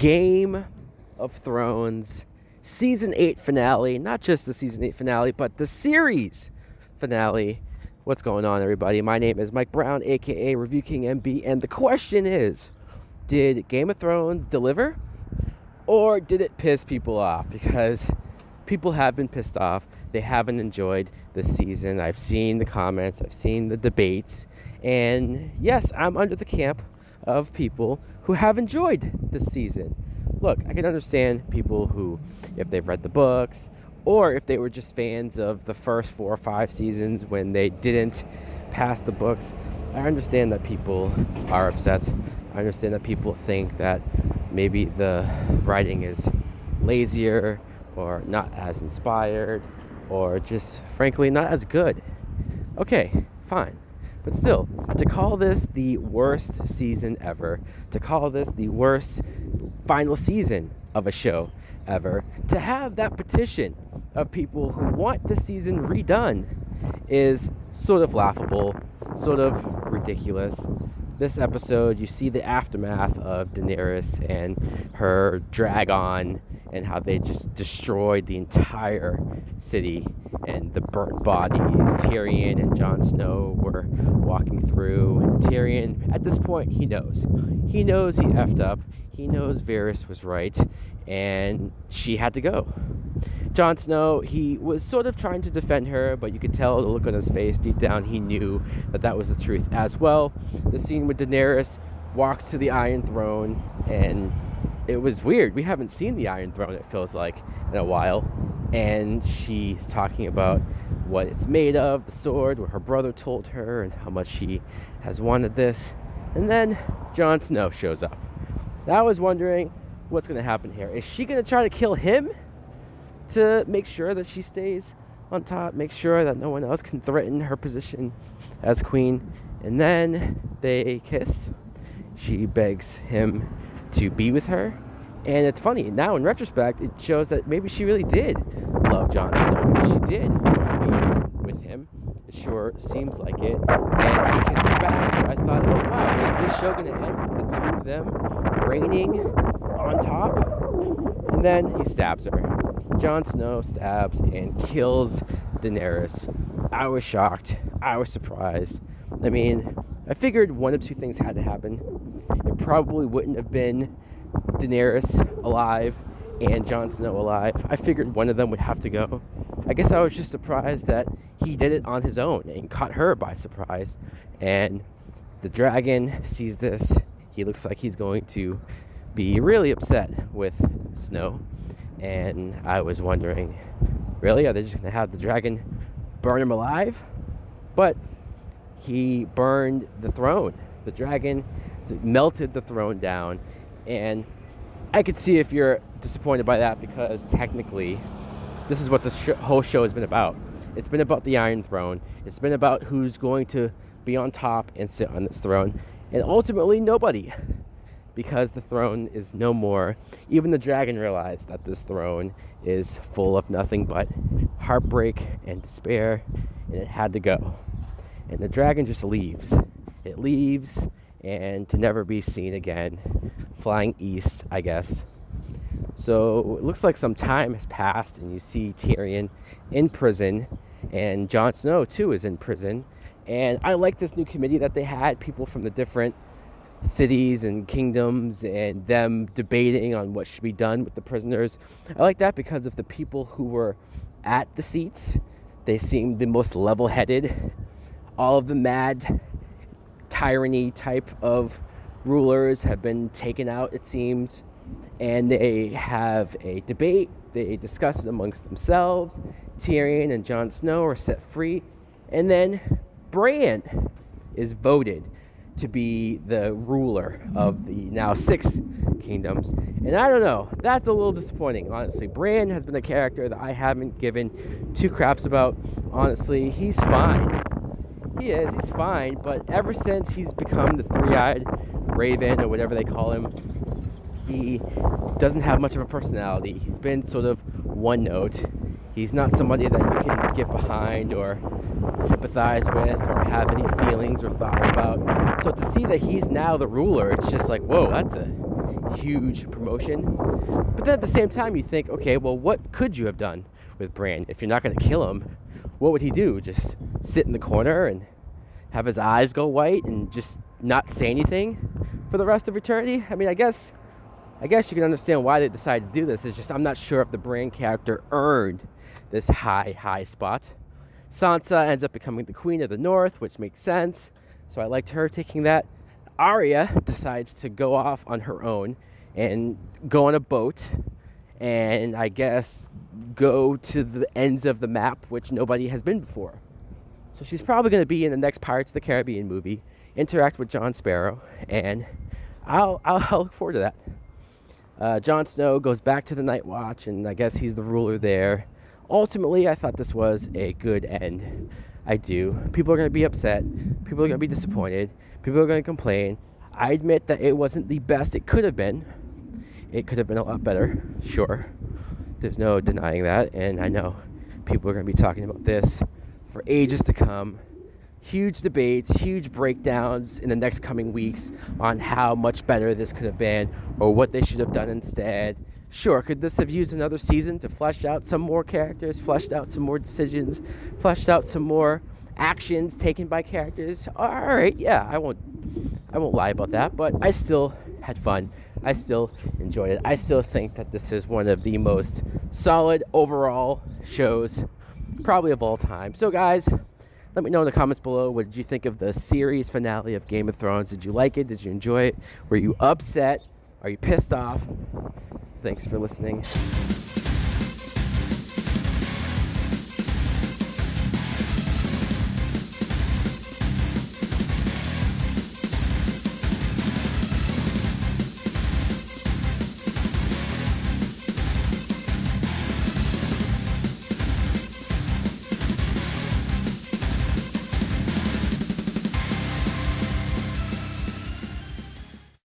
Game of Thrones Season 8 finale. Not just the Season 8 finale, but the series finale. What's going on, everybody? My name is Mike Brown, a.k.a. Review King MB, and the question is, did Game of Thrones deliver, or did it piss people off? Because people have been pissed off. They haven't enjoyed the season. I've seen the comments. I've seen the debates. And yes, I'm under the camp of people who have enjoyed the season. Look, I can understand people who, if they've read the books, or if they were just fans of the first 4 or 5 seasons when they didn't pass the books, I understand that people are upset. I understand that people think that maybe the writing is lazier or not as inspired or just frankly not as good. Okay, fine. But still, to call this the worst season ever, to call this the worst final season of a show ever, to have that petition of people who want the season redone is sort of laughable, sort of ridiculous. This episode, you see the aftermath of Daenerys and her dragon and how they just destroyed the entire city and the burnt bodies. Tyrion and Jon Snow were walking through, and Tyrion, at this point, he knows. He knows he effed up. He knows Varys was right, and she had to go. Jon Snow, he was sort of trying to defend her, but you could tell the look on his face. Deep down, he knew that that was the truth as well. The scene with Daenerys walks to the Iron Throne, and it was weird. We haven't seen the Iron Throne, it feels like, in a while. And she's talking about what it's made of, the sword, what her brother told her, and how much she has wanted this. And then Jon Snow shows up. Now, I was wondering what's going to happen here. Is she going to try to kill him to make sure that she stays on top, make sure that no one else can threaten her position as queen? And then they kiss. She begs him to be with her. And it's funny, now in retrospect, it shows that maybe she really did love Jon Snow. Maybe she did want to be with him. It sure seems like it. And he kissed her back. So I thought, oh wow, is this show going to end with the two of them reigning on top? And then he stabs her. Jon Snow stabs and kills Daenerys. I was shocked. I was surprised. I mean, I figured one of two things had to happen. It probably wouldn't have been Daenerys alive and Jon Snow alive. I figured one of them would have to go. I guess I was just surprised that he did it on his own and caught her by surprise. And the dragon sees this. He looks like he's going to be really upset with Snow. And I was wondering, really? Are they just going to have the dragon burn him alive? But he burned the throne. The dragon melted the throne down. And I could see if you're disappointed by that, because technically, this is what the whole show has been about. It's been about the Iron Throne. It's been about who's going to be on top and sit on this throne. And ultimately, nobody. Because the throne is no more. Even the dragon realized that this throne is full of nothing but heartbreak and despair, and it had to go. And the dragon just leaves. It leaves, and to never be seen again, flying east, I guess. So it looks like some time has passed, and you see Tyrion in prison, and Jon Snow too is in prison. And I like this new committee that they had, people from the different cities and kingdoms, and them debating on what should be done with the prisoners. I like that because of the people who were at the seats. They seemed the most level-headed. All of the mad tyranny type of rulers have been taken out, it seems, and they have a debate. They discuss it amongst themselves. Tyrion and Jon Snow are set free, and then Bran is voted to be the ruler of the now 6 kingdoms. And I don't know, that's a little disappointing, honestly. Bran has been a character that I haven't given 2 craps about. Honestly, he's fine. He's fine, but ever since he's become the 3-eyed raven, or whatever they call him, he doesn't have much of a personality. He's been sort of one note. He's not somebody that you can get behind or sympathize with or have any feelings or thoughts about. So to see that he's now the ruler, it's just like, whoa, huge promotion. But then at the same time, you think, okay, well, what could you have done with Bran? If you're not going to kill him, what would he do? Just sit in the corner and have his eyes go white and just not say anything for the rest of eternity? I mean, I guess you can understand why they decided to do this. It's just I'm not sure if the Bran character earned this high spot. Sansa ends up becoming the Queen of the North, which makes sense. So I liked her taking that. Arya decides to go off on her own and go on a boat and I guess go to the ends of the map, which nobody has been before. So she's probably going to be in the next Pirates of the Caribbean movie, interact with Jon Sparrow, and I'll look forward to that. Jon Snow goes back to the Night Watch, and I guess he's the ruler there. Ultimately, I thought this was a good end. I do. People are going to be upset. People are going to be disappointed. People are going to complain. I admit that it wasn't the best it could have been. It could have been a lot better, sure. There's no denying that, and I know people are going to be talking about this for ages to come. Huge debates, huge breakdowns in the next coming weeks on how much better this could have been or what they should have done instead. Sure, could this have used another season to flesh out some more characters, fleshed out some more decisions, fleshed out some more actions taken by characters? All right, yeah, I won't lie about that, but I still had fun. I still enjoyed it. I still think that this is one of the most solid overall shows probably of all time. So guys, let me know in the comments below, what did you think of the series finale of Game of Thrones? Did you like it? Did you enjoy it? Were you upset? Are you pissed off? Thanks for listening.